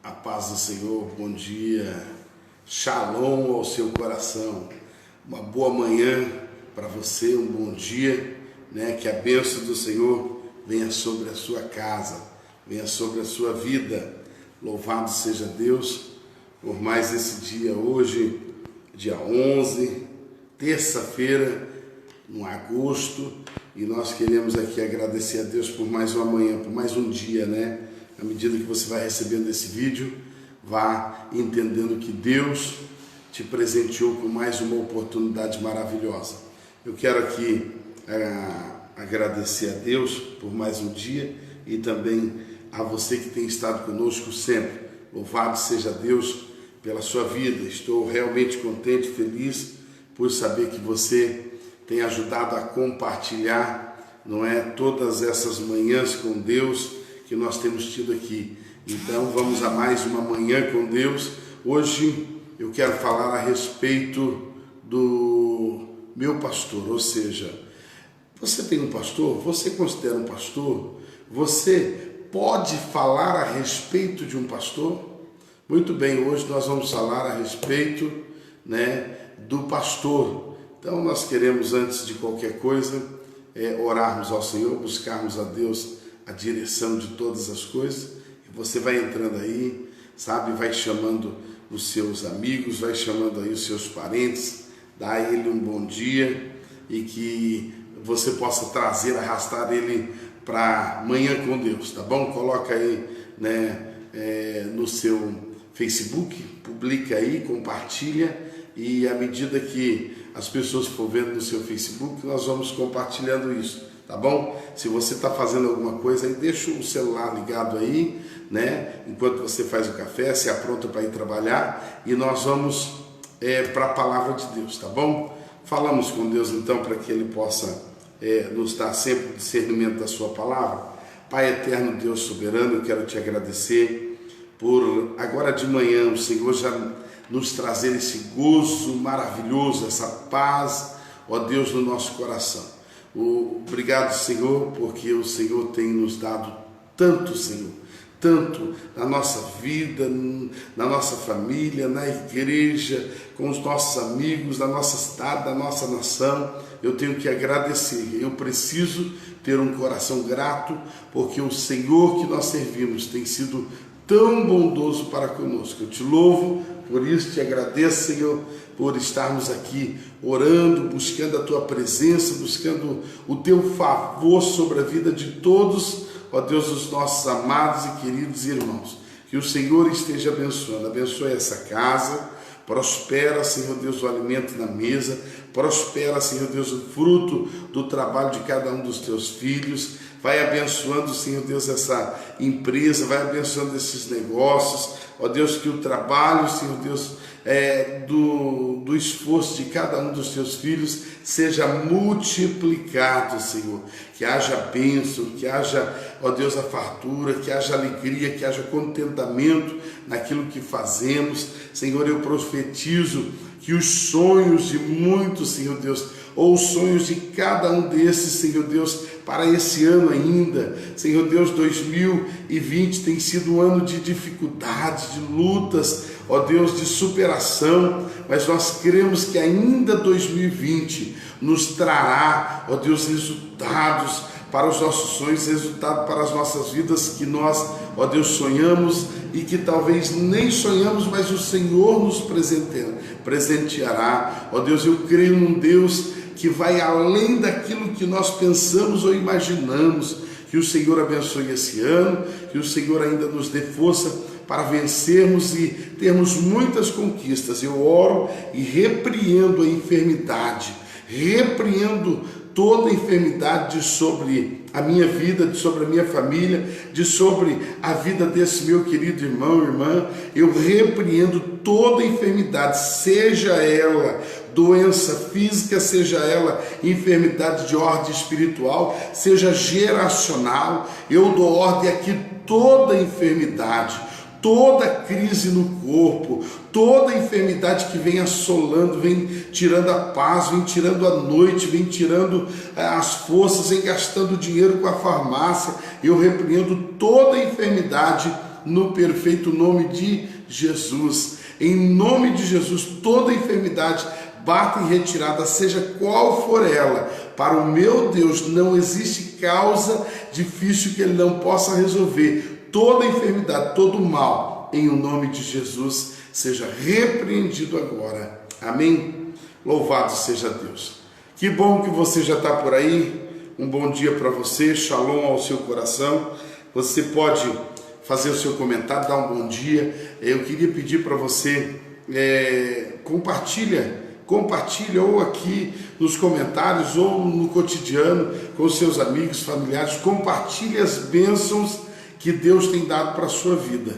A paz do Senhor, bom dia, shalom ao seu coração, uma boa manhã para você, um bom dia, que a bênção do Senhor venha sobre a sua casa, venha sobre a sua vida. Louvado seja Deus por mais esse dia, hoje, dia 11, terça-feira, no agosto, e nós queremos aqui agradecer a Deus por mais uma manhã, por mais um dia, À medida que você vai recebendo esse vídeo, vá entendendo que Deus te presenteou com mais uma oportunidade maravilhosa. Eu quero aqui agradecer a Deus por mais um dia e também a você que tem estado conosco sempre. Louvado seja Deus pela sua vida. Estou realmente contente, feliz por saber que você tem ajudado a compartilhar, todas essas manhãs com Deus que nós temos tido aqui. Então vamos a mais uma manhã com Deus. Hoje eu quero falar a respeito do meu pastor, ou seja, você tem um pastor? Você considera um pastor? Você pode falar a respeito de um pastor? Muito bem, hoje nós vamos falar a respeito do pastor. Então nós queremos, antes de qualquer coisa, orarmos ao Senhor, buscarmos a Deus a direção de todas as coisas, e você vai entrando aí, vai chamando os seus amigos, vai chamando aí os seus parentes, dá a ele um bom dia, e que você possa trazer, arrastar ele para manhã com Deus, tá bom? Coloca aí, no seu Facebook, publica aí, compartilha, e à medida que as pessoas for vendo no seu Facebook, nós vamos compartilhando isso. Tá bom? Se você está fazendo alguma coisa, aí deixa o celular ligado aí, enquanto você faz o café, se apronta para ir trabalhar, e nós vamos para a palavra de Deus, tá bom? Falamos com Deus então para que Ele possa nos dar sempre o discernimento da sua palavra. Pai eterno, Deus soberano, eu quero te agradecer por agora de manhã o Senhor já nos trazer esse gozo maravilhoso, essa paz, ó Deus, no nosso coração. Obrigado, Senhor, porque o Senhor tem nos dado tanto, Senhor, tanto na nossa vida, na nossa família, na igreja, com os nossos amigos, na nossa cidade, na nossa nação. Eu tenho que agradecer, eu preciso ter um coração grato, porque o Senhor que nós servimos tem sido tão bondoso para conosco. Eu te louvo por isso, te agradeço, Senhor, por estarmos aqui orando, buscando a Tua presença, buscando o Teu favor sobre a vida de todos, ó Deus, os nossos amados e queridos irmãos. Que o Senhor esteja abençoando, abençoe essa casa, prospera, Senhor Deus, o alimento na mesa, prospera, Senhor Deus, o fruto do trabalho de cada um dos Teus filhos, vai abençoando, Senhor Deus, essa empresa, vai abençoando esses negócios, ó Deus, que o trabalho, Senhor Deus, do esforço de cada um dos Teus filhos seja multiplicado, Senhor, que haja bênção, que haja, ó Deus, a fartura, que haja alegria, que haja contentamento naquilo que fazemos. Senhor, eu profetizo que os sonhos de muitos, Senhor Deus, ou os sonhos de cada um desses, Senhor Deus, para esse ano ainda, Senhor Deus, 2020 tem sido um ano de dificuldades, de lutas, ó Deus, de superação, mas nós cremos que ainda 2020 nos trará, ó Deus, resultados para os nossos sonhos, resultado para as nossas vidas que nós, ó Deus, sonhamos e que talvez nem sonhamos, mas o Senhor nos presenteará. Ó Deus, eu creio num Deus que vai além daquilo que nós pensamos ou imaginamos. Que o Senhor abençoe esse ano, que o Senhor ainda nos dê força para vencermos e termos muitas conquistas. Eu oro e repreendo a enfermidade, repreendo toda a enfermidade sobre a minha vida, sobre a minha família, sobre a vida desse meu querido irmão, irmã. Eu repreendo toda a enfermidade, seja ela doença física, seja ela enfermidade de ordem espiritual, seja geracional. Eu dou ordem aqui toda enfermidade, toda crise no corpo, toda enfermidade que vem assolando, vem tirando a paz, vem tirando a noite, vem tirando as forças, vem gastando dinheiro com a farmácia. Eu repreendo toda enfermidade no perfeito nome de Jesus. Em nome de Jesus, toda enfermidade bata em retirada, seja qual for ela. Para o meu Deus não existe causa difícil que Ele não possa resolver. Toda enfermidade, todo mal, em o nome de Jesus, seja repreendido agora. Amém? Louvado seja Deus. Que bom que você já está por aí. Um bom dia para você, shalom ao seu coração. Você pode fazer o seu comentário, dar um bom dia. Eu queria pedir para você, compartilha ou aqui nos comentários ou no cotidiano com seus amigos, familiares. Compartilhe as bênçãos que Deus tem dado para a sua vida.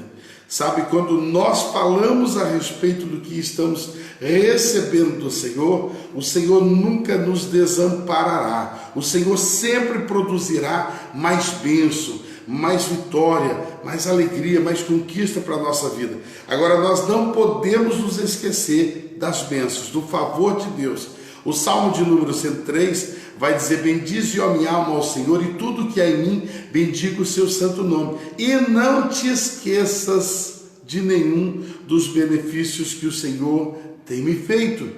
Sabe, quando nós falamos a respeito do que estamos recebendo do Senhor, o Senhor nunca nos desamparará. O Senhor sempre produzirá mais bênção, mais vitória, mais alegria, mais conquista para a nossa vida. Agora, nós não podemos nos esquecer das bênçãos, do favor de Deus. O Salmo de número 103 vai dizer: bendize, ó minha alma, ao Senhor, e tudo que há em mim, bendiga o seu santo nome. E não te esqueças de nenhum dos benefícios que o Senhor tem me feito.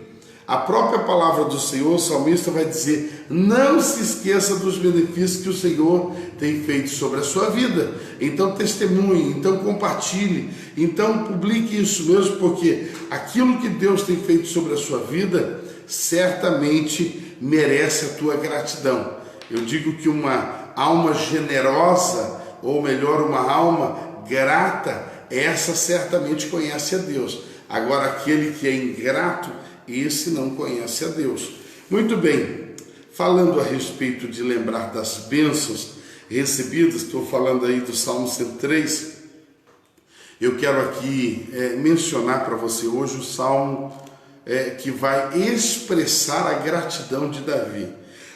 A própria palavra do Senhor, o salmista vai dizer: não se esqueça dos benefícios que o Senhor tem feito sobre a sua vida. Então testemunhe, então compartilhe, então publique isso mesmo, porque aquilo que Deus tem feito sobre a sua vida certamente merece a tua gratidão. Eu digo que uma alma generosa, ou melhor, uma alma grata, essa certamente conhece a Deus. Agora, aquele que é ingrato, esse não conhece a Deus. Muito bem, falando a respeito de lembrar das bênçãos recebidas, estou falando aí do Salmo 103, eu quero aqui mencionar para você hoje o Salmo que vai expressar a gratidão de Davi.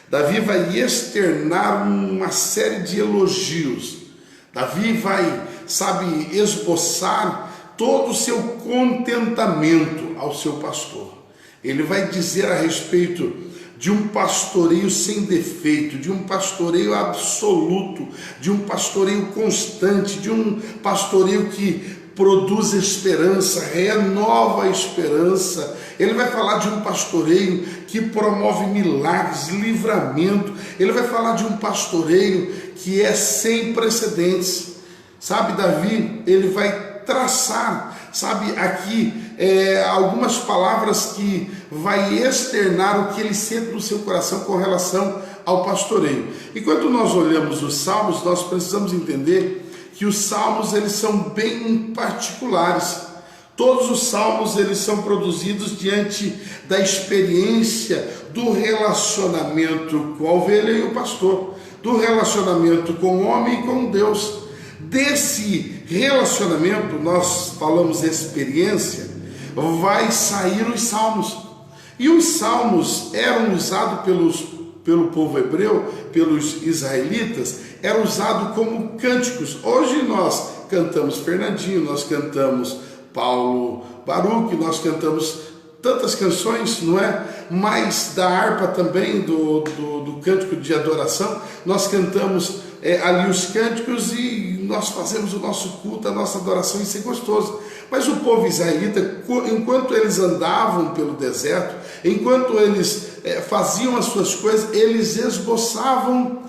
Davi vai externar uma série de elogios. Davi vai, esboçar todo o seu contentamento ao seu pastor. Ele vai dizer a respeito de um pastoreio sem defeito, de um pastoreio absoluto, de um pastoreio constante, de um pastoreio que produz esperança, renova a esperança. Ele vai falar de um pastoreio que promove milagres, livramento. Ele vai falar de um pastoreio que é sem precedentes. Davi, ele vai traçar, aqui algumas palavras que vai externar o que ele sente no seu coração com relação ao pastoreio. E quando nós olhamos os salmos, nós precisamos entender que os salmos, eles são bem particulares. Todos os salmos, eles são produzidos diante da experiência do relacionamento com a ovelha e o pastor, do relacionamento com o homem e com Deus. Desse relacionamento, nós falamos experiência, vai sair os salmos. E os salmos eram usados pelo povo hebreu, pelos israelitas, eram usados como cânticos. Hoje nós cantamos Fernandinho, nós cantamos Paulo Baruch, nós cantamos tantas canções, não é? Mas da harpa também, do cântico de adoração, nós cantamos ali os cânticos e nós fazemos o nosso culto, a nossa adoração, isso é gostoso. Mas o povo israelita, enquanto eles andavam pelo deserto, enquanto eles faziam as suas coisas, eles esboçavam,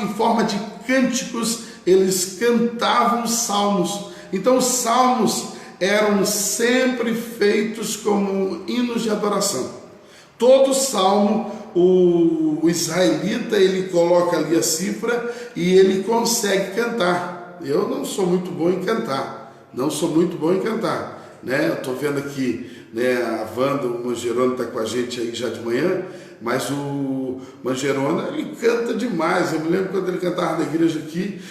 em forma de cânticos, eles cantavam salmos. Então os salmos eram sempre feitos como hinos de adoração. Todo salmo, o israelita, ele coloca ali a cifra e ele consegue cantar. Eu não sou muito bom em cantar, né? Eu estou vendo aqui, né, a Wanda, o Mangerona está com a gente aí já de manhã, mas o Mangerona, ele canta demais. Eu me lembro quando ele cantava na igreja aqui,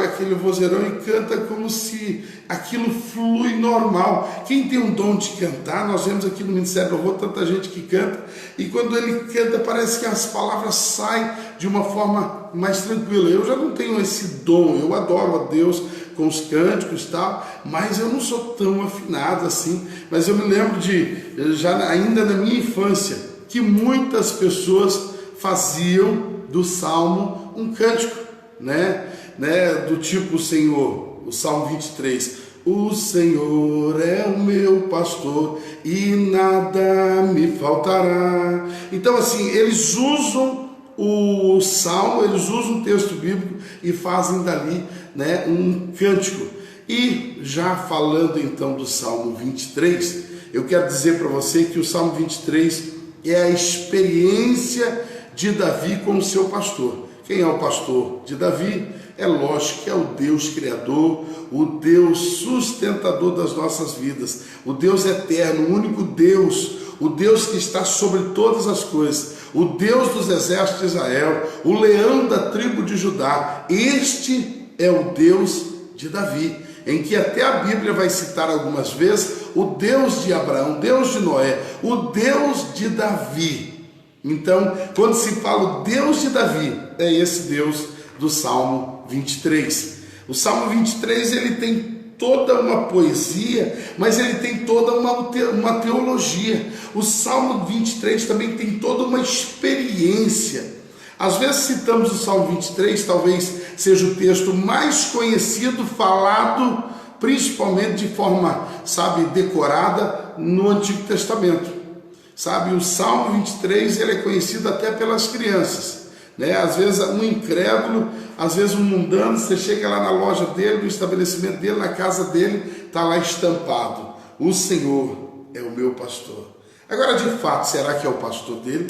aquele vozeirão, e canta como se aquilo flui normal. Quem tem um dom de cantar, nós vemos aqui no Ministério do Louvor tanta gente que canta, e quando ele canta parece que as palavras saem de uma forma mais tranquila. Eu já não tenho esse dom, eu adoro a Deus com os cânticos e tal, mas eu não sou tão afinado assim. Mas eu me lembro ainda na minha infância, que muitas pessoas faziam do salmo um cântico, né? Do tipo: o o Salmo 23. O Senhor é o meu pastor e nada me faltará. Então, assim, eles usam o Salmo, eles usam o texto bíblico e fazem dali, né, um cântico. E já falando então do Salmo 23, eu quero dizer para você que o Salmo 23 é a experiência de Davi com o seu pastor. Quem é o pastor de Davi? É lógico que é o Deus Criador, o Deus sustentador das nossas vidas, o Deus eterno, o único Deus, o Deus que está sobre todas as coisas, o Deus dos exércitos de Israel, o leão da tribo de Judá. Este é o Deus de Davi, em que até a Bíblia vai citar algumas vezes o Deus de Abraão, o Deus de Noé, o Deus de Davi. Então, quando se fala o Deus de Davi, é esse Deus do Salmo 23. O Salmo 23, ele tem toda uma poesia, mas ele tem toda uma teologia. O Salmo 23 também tem toda uma experiência. Às vezes citamos o Salmo 23, talvez seja o texto mais conhecido, falado, principalmente de forma, decorada no Antigo Testamento. O Salmo 23, ele é conhecido até pelas crianças. Às vezes um incrédulo, às vezes um mundano, você chega lá na loja dele, no estabelecimento dele, na casa dele, está lá estampado: o Senhor é o meu pastor. Agora, de fato, será que é o pastor dele?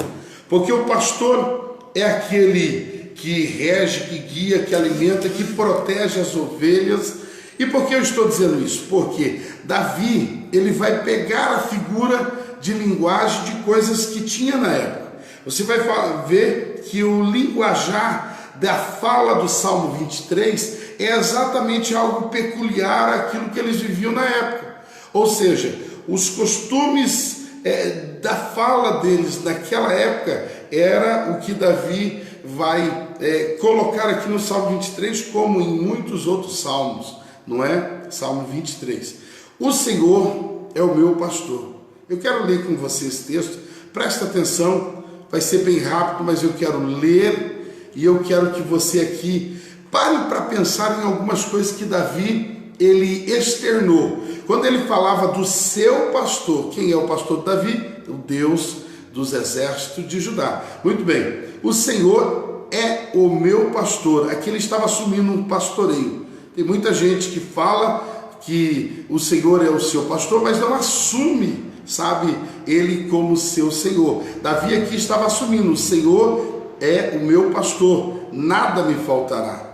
Porque o pastor é aquele que rege, que guia, que alimenta, que protege as ovelhas. E por que eu estou dizendo isso? Porque Davi, ele vai pegar a figura de linguagem de coisas que tinha na época. Você vai ver que o linguajar da fala do Salmo 23 é exatamente algo peculiar àquilo que eles viviam na época. Ou seja, os costumes da fala deles naquela época era o que Davi vai colocar aqui no Salmo 23, como em muitos outros salmos, não é? Salmo 23. O Senhor é o meu pastor. Eu quero ler com você esse texto, presta atenção. Vai ser bem rápido, mas eu quero ler e eu quero que você aqui pare para pensar em algumas coisas que Davi, ele externou. Quando ele falava do seu pastor, quem é o pastor de Davi? O Deus dos exércitos de Judá. Muito bem, o Senhor é o meu pastor. Aqui ele estava assumindo um pastoreio. Tem muita gente que fala que o Senhor é o seu pastor, mas não assume, ele como seu Senhor. Davi aqui estava assumindo: o Senhor é o meu pastor, nada me faltará.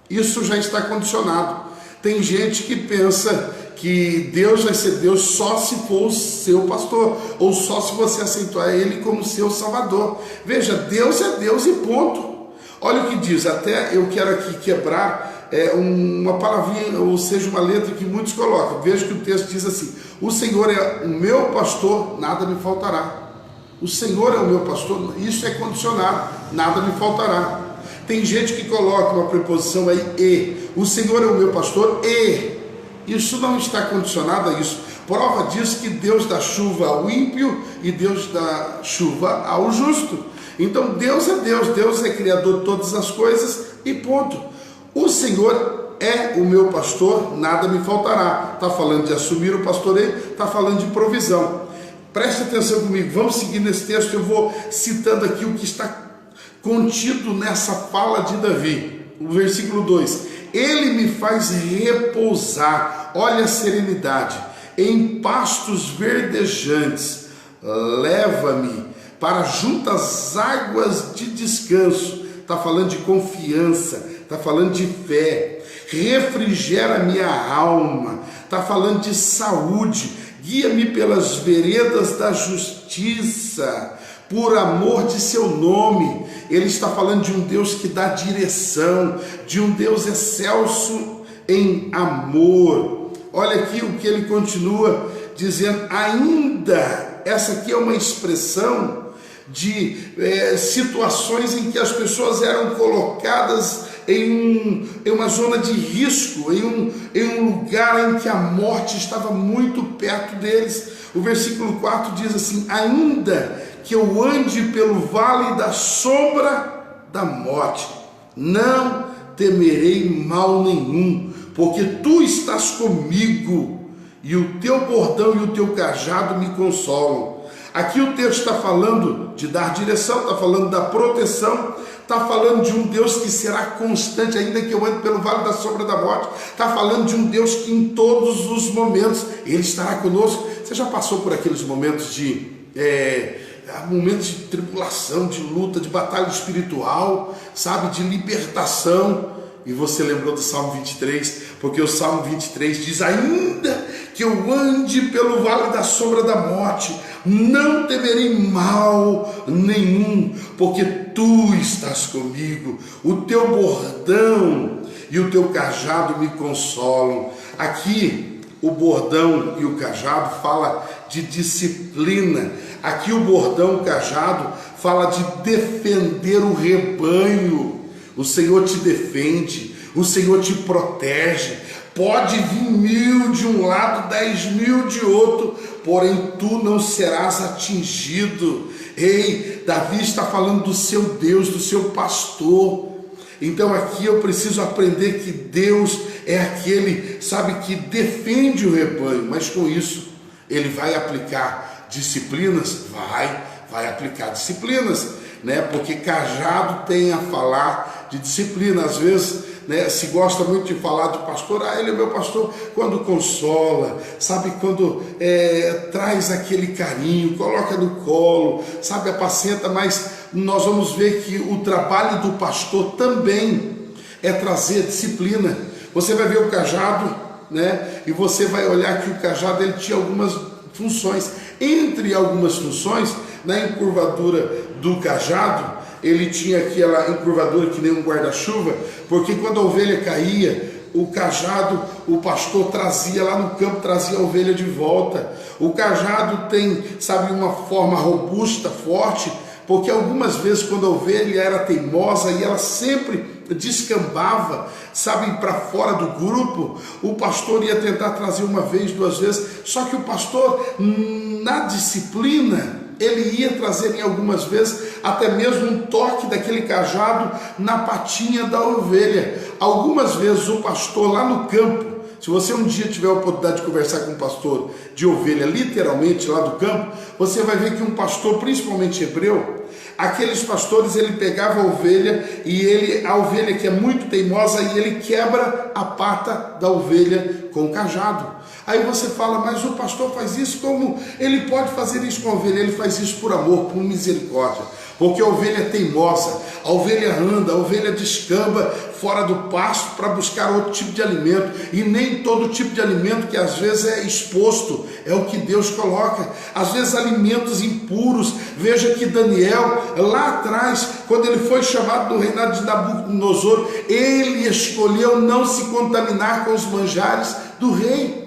Isso já está condicionado. Tem gente que pensa que Deus vai ser Deus só se for o seu pastor, ou só se você aceitar ele como seu salvador. Veja, Deus é Deus e ponto. Olha o que diz, até eu quero aqui quebrar uma palavrinha, ou seja, uma letra que muitos colocam. Veja que o texto diz assim: o Senhor é o meu pastor, nada me faltará. O Senhor é o meu pastor, isso é condicionado, nada me faltará. Tem gente que coloca uma preposição aí, e. O Senhor é o meu pastor, e. Isso não está condicionado a isso. Prova disso que Deus dá chuva ao ímpio e Deus dá chuva ao justo. Então Deus é Deus, Deus é criador de todas as coisas e ponto. O Senhor é o meu pastor, nada me faltará. Está falando de assumir o pastoreio, está falando de provisão. Preste atenção comigo, vamos seguir nesse texto. Eu vou citando aqui o que está contido nessa fala de Davi. O versículo 2: ele me faz repousar, olha a serenidade, em pastos verdejantes, leva-me para juntas águas de descanso. Está falando de confiança, está falando de fé. Refrigera minha alma, está falando de saúde. Guia-me pelas veredas da justiça, por amor de seu nome. Ele está falando de um Deus que dá direção, de um Deus excelso em amor. Olha aqui o que ele continua dizendo: ainda, essa aqui é uma expressão de situações em que as pessoas eram colocadas em uma zona de risco, em um lugar em que a morte estava muito perto deles. O versículo 4 diz assim: ainda que eu ande pelo vale da sombra da morte, não temerei mal nenhum, porque tu estás comigo, e o teu bordão e o teu cajado me consolam. Aqui o texto está falando de dar direção, está falando da proteção, está falando de um Deus que será constante, ainda que eu ande pelo vale da sombra da morte. Está falando de um Deus que em todos os momentos Ele estará conosco. Você já passou por aqueles momentos momentos de tribulação, de luta, de batalha espiritual, sabe, de libertação? E você lembrou do Salmo 23, porque o Salmo 23 diz: ainda que eu ande pelo vale da sombra da morte, não temerei mal nenhum, porque tu estás comigo, o teu bordão e o teu cajado me consolam. Aqui o bordão e o cajado fala de disciplina. Aqui o bordão e o cajado fala de defender o rebanho. O Senhor te defende, o Senhor te protege. Pode vir 1000 de um lado, 10.000 de outro, porém tu não serás atingido. Ei, Davi está falando do seu Deus, do seu pastor. Então aqui eu preciso aprender que Deus é aquele, sabe, que defende o rebanho, mas com isso Ele vai aplicar disciplinas? Vai aplicar disciplinas, né? Porque cajado tem a falar de disciplina. Às vezes, né, se gosta muito de falar do pastor, ele é meu pastor, quando consola, sabe, quando traz aquele carinho, coloca no colo, sabe, apacenta. Mas nós vamos ver que o trabalho do pastor também é trazer disciplina. Você vai ver o cajado, né, e você vai olhar que o cajado ele tinha algumas funções. Entre algumas funções, na encurvadura do cajado, ele tinha aquela encurvadura que nem um guarda-chuva, porque quando a ovelha caía, o cajado, o pastor trazia lá no campo, trazia a ovelha de volta. O cajado tem, sabe, uma forma robusta, forte, porque algumas vezes quando a ovelha era teimosa e ela sempre descambava, sabe, para fora do grupo, o pastor ia tentar trazer uma vez, 2 vezes, só que o pastor, na disciplina, ele ia trazer em algumas vezes até mesmo um toque daquele cajado na patinha da ovelha. Algumas vezes o pastor lá no campo, se você um dia tiver a oportunidade de conversar com um pastor de ovelha, literalmente lá do campo, você vai ver que um pastor, principalmente hebreu, aqueles pastores, ele pegava a ovelha e a ovelha que é muito teimosa, e ele quebra a pata da ovelha com o cajado. Aí você fala, mas o pastor faz isso, como ele pode fazer isso com a ovelha? Ele faz isso por amor, por misericórdia, porque a ovelha é teimosa, a ovelha anda, a ovelha descamba fora do pasto para buscar outro tipo de alimento, e nem todo tipo de alimento que às vezes é exposto é o que Deus coloca. Às vezes alimentos impuros. Veja que Daniel, lá atrás, quando ele foi chamado do reinado de Nabucodonosor, ele escolheu não se contaminar com os manjares do rei.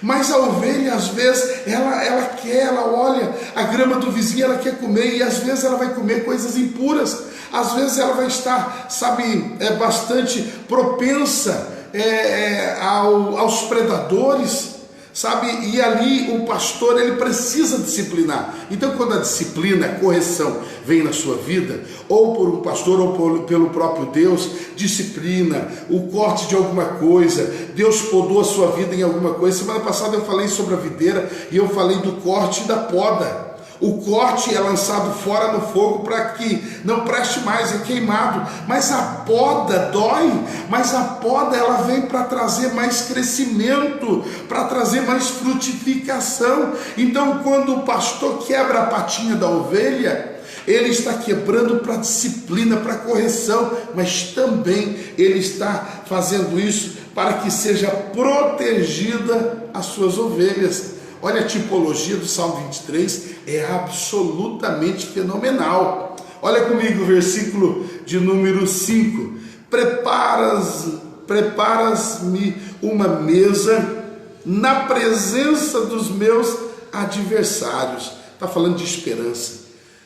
Mas a ovelha, às vezes, ela olha a grama do vizinho, ela quer comer, e às vezes ela vai comer coisas impuras. Às vezes ela vai estar, sabe, bastante propensa aos predadores, sabe? E ali o pastor, ele precisa disciplinar. Então, quando a disciplina, a correção vem na sua vida, ou por um pastor ou pelo próprio Deus, disciplina, o corte de alguma coisa, Deus podou a sua vida em alguma coisa. Semana passada eu falei sobre a videira e eu falei do corte e da poda. O corte é lançado fora no fogo para que não preste mais, é queimado. Mas a poda dói, mas a poda ela vem para trazer mais crescimento, para trazer mais frutificação. Então, quando o pastor quebra a patinha da ovelha, ele está quebrando para disciplina, para correção, mas também ele está fazendo isso para que seja protegida as suas ovelhas. Olha, a tipologia do Salmo 23 é absolutamente fenomenal. Olha comigo o versículo de número 5. Preparas-me uma mesa na presença dos meus adversários. Está falando de esperança.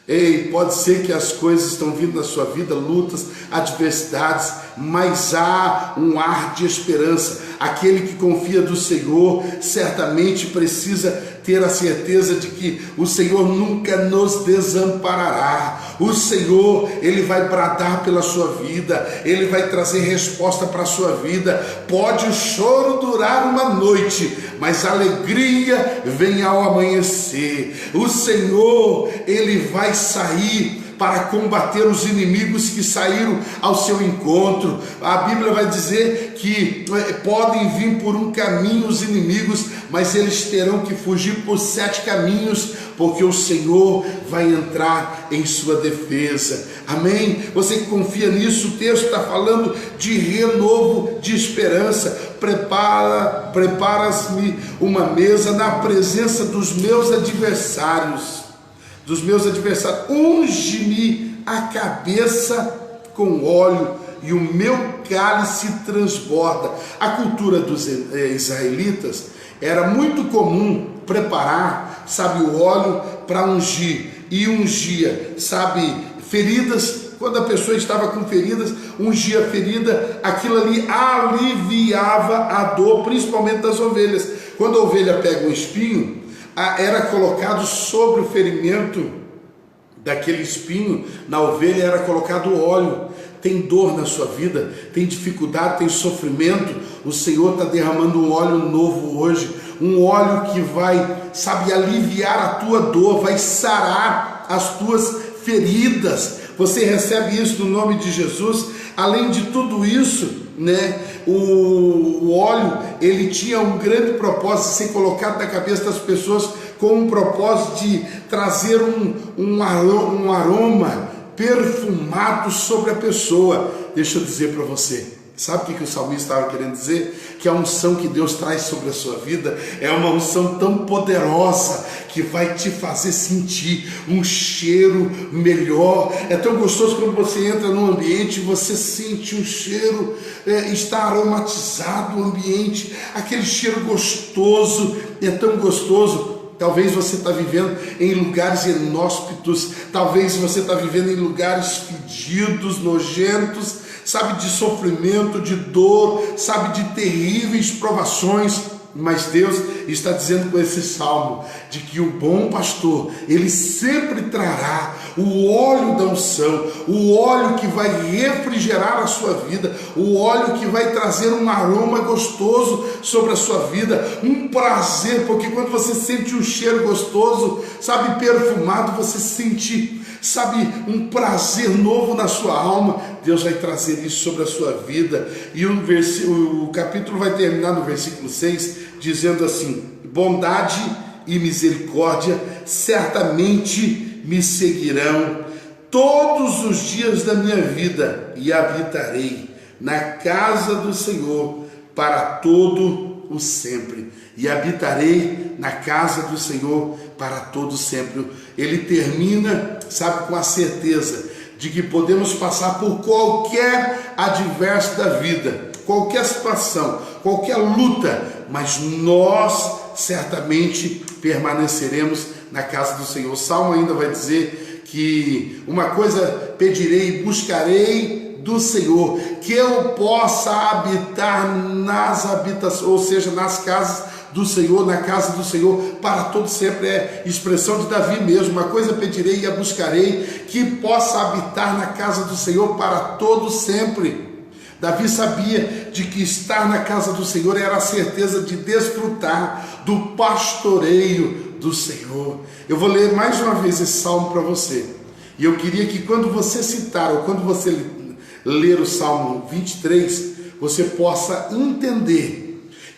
Ei, pode ser que as coisas estão vindo na sua vida, lutas, adversidades, mas há um ar de esperança. Aquele que confia do Senhor certamente precisa ter a certeza de que o Senhor nunca nos desamparará. O Senhor, Ele vai bradar pela sua vida, Ele vai trazer resposta para a sua vida. Pode o choro durar uma noite, mas a alegria vem ao amanhecer. O Senhor, Ele vai sair para combater os inimigos que saíram ao seu encontro. A Bíblia vai dizer que podem vir por um caminho os inimigos, mas eles terão que fugir por 7 caminhos, porque o Senhor vai entrar em sua defesa. Amém? Você que confia nisso, o texto está falando de renovo de esperança. Preparas-me uma mesa na presença dos meus adversários. Unge-me a cabeça com óleo e o meu cálice transborda. A cultura dos israelitas era muito comum preparar, o óleo para ungir, e ungia, feridas. Quando a pessoa estava com feridas, ungia a ferida, aquilo ali aliviava a dor, principalmente das ovelhas. Quando a ovelha pega um espinho, era colocado sobre o ferimento daquele espinho, na ovelha era colocado óleo. Tem dor na sua vida, tem dificuldade, tem sofrimento, o Senhor está derramando um óleo novo hoje, um óleo que vai, aliviar a tua dor, vai sarar as tuas feridas. Você recebe isso no nome de Jesus. Além de tudo isso, o óleo, ele tinha um grande propósito de ser colocado na cabeça das pessoas, com um propósito de trazer um aroma perfumado sobre a pessoa. Deixa eu dizer para você, sabe o que o salmista estava querendo dizer? Que a unção que Deus traz sobre a sua vida é uma unção tão poderosa que vai te fazer sentir um cheiro melhor. É tão gostoso quando você entra num ambiente, você sente um cheiro, está aromatizado o ambiente, aquele cheiro gostoso, é tão gostoso. Talvez você está vivendo em lugares inóspitos, talvez você está vivendo em lugares fedidos, nojentos, de sofrimento, de dor, de terríveis provações. Mas Deus está dizendo com esse salmo de que o bom pastor, ele sempre trará o óleo da unção, o óleo que vai refrigerar a sua vida, o óleo que vai trazer um aroma gostoso sobre a sua vida, um prazer, porque quando você sente um cheiro gostoso, perfumado, você sente, um prazer novo na sua alma. Deus vai trazer isso sobre a sua vida. E o capítulo vai terminar no versículo 6, dizendo assim: bondade e misericórdia certamente me seguirão todos os dias da minha vida, e habitarei na casa do Senhor para todo o sempre. E habitarei na casa do Senhor para todo sempre. Ele termina, com a certeza de que podemos passar por qualquer adverso da vida, qualquer situação, qualquer luta, mas nós certamente permaneceremos na casa do Senhor. O Salmo ainda vai dizer que uma coisa pedirei e buscarei do Senhor, que eu possa habitar nas habitações, ou seja, nas casas do Senhor, na casa do Senhor para todo sempre. É expressão de Davi mesmo. Uma coisa pedirei e a buscarei, que possa habitar na casa do Senhor para todo sempre. Davi sabia de que estar na casa do Senhor era a certeza de desfrutar do pastoreio do Senhor. Eu vou ler mais uma vez esse salmo para você, e eu queria que quando você citar, ou quando você ler o Salmo 23, você possa entender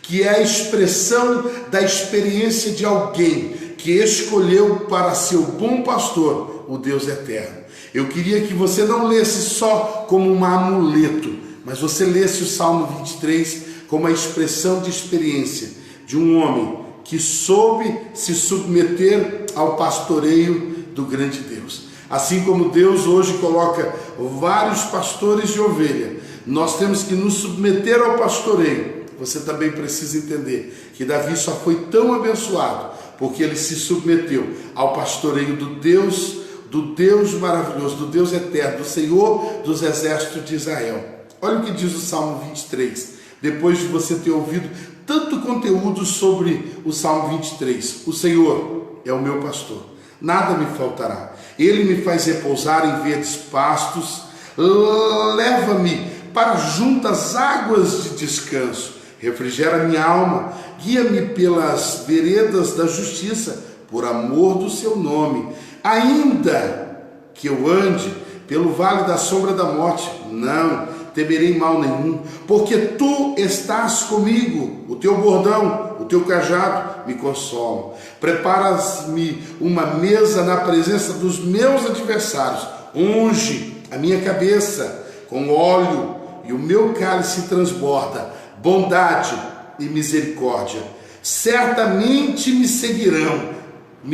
que é a expressão da experiência de alguém que escolheu para ser o bom pastor, o Deus eterno. Eu queria que você não lesse só como um amuleto, mas você lesse o Salmo 23 como a expressão de experiência de um homem que soube se submeter ao pastoreio do grande Deus. Assim como Deus hoje coloca vários pastores de ovelha, nós temos que nos submeter ao pastoreio. Você também precisa entender que Davi só foi tão abençoado porque ele se submeteu ao pastoreio do Deus maravilhoso, do Deus eterno, do Senhor dos exércitos de Israel. Olha o que diz o Salmo 23, depois de você ter ouvido tanto conteúdo sobre o Salmo 23. O Senhor é o meu pastor, nada me faltará. Ele me faz repousar em verdes pastos, leva-me para juntas águas de descanso, refrigera minha alma, guia-me pelas veredas da justiça, por amor do seu nome. Ainda que eu ande pelo vale da sombra da morte, não temerei mal nenhum, porque tu estás comigo, o teu bordão, o teu cajado me consolam. Preparas-me uma mesa na presença dos meus adversários, unge a minha cabeça com óleo e o meu cálice transborda bondade e misericórdia. Certamente me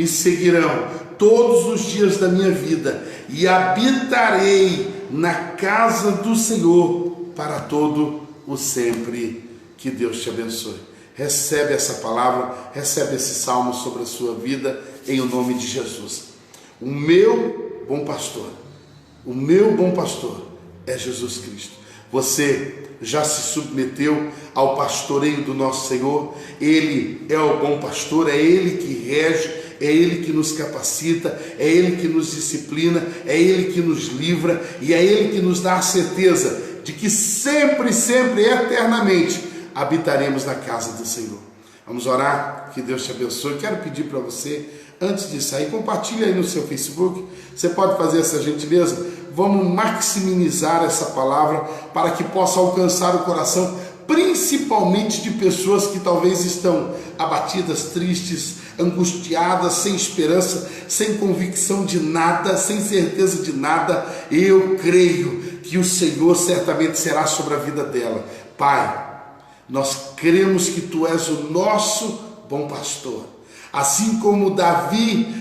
seguirão todos os dias da minha vida, e habitarei na casa do Senhor para todo o sempre. Que Deus te abençoe. Recebe essa palavra, recebe esse salmo sobre a sua vida, em o nome de Jesus. O meu bom pastor é Jesus Cristo. Você já se submeteu ao pastoreio do nosso Senhor? Ele é o bom pastor, é Ele que rege, é Ele que nos capacita, é Ele que nos disciplina, é Ele que nos livra e é Ele que nos dá a certeza de que sempre, sempre, eternamente habitaremos na casa do Senhor. Vamos orar, que Deus te abençoe. Quero pedir para você, antes de sair, compartilhe aí no seu Facebook. Você pode fazer essa gentileza? Vamos maximizar essa palavra para que possa alcançar o coração, principalmente de pessoas que talvez estão abatidas, tristes, angustiadas, sem esperança, sem convicção de nada, sem certeza de nada. Eu creio que o Senhor certamente será sobre a vida dela. Pai, nós cremos que Tu és o nosso bom pastor. Assim como Davi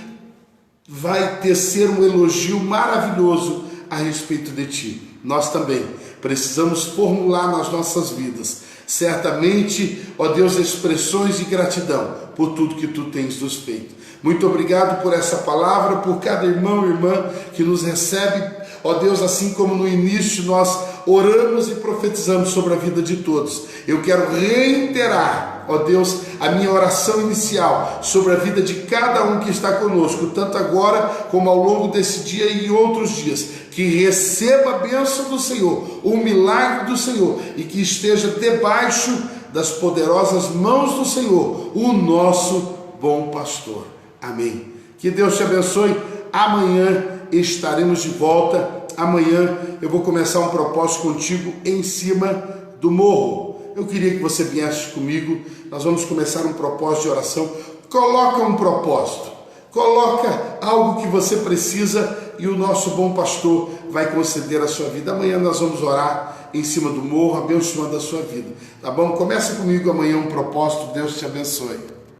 vai tecer um elogio maravilhoso a respeito de Ti, nós também precisamos formular nas nossas vidas, certamente, ó Deus, expressões de gratidão por tudo que Tu tens nos feito. Muito obrigado por essa palavra, por cada irmão e irmã que nos recebe, ó Deus, assim como no início nós oramos e profetizamos sobre a vida de todos. Eu quero reiterar, ó Deus, a minha oração inicial sobre a vida de cada um que está conosco, tanto agora como ao longo desse dia e em outros dias. Que receba a bênção do Senhor, o milagre do Senhor, e que esteja debaixo das poderosas mãos do Senhor, o nosso bom pastor. Amém. Que Deus te abençoe. Amanhã estaremos de volta. Amanhã eu vou começar um propósito contigo em cima do morro. Eu queria que você viesse comigo. Nós vamos começar um propósito de oração. Coloca um propósito, coloca algo que você precisa e o nosso bom pastor vai conceder a sua vida. Amanhã nós vamos orar em cima do morro, abençoando a sua vida. Tá bom? Começa comigo amanhã um propósito. Deus te abençoe.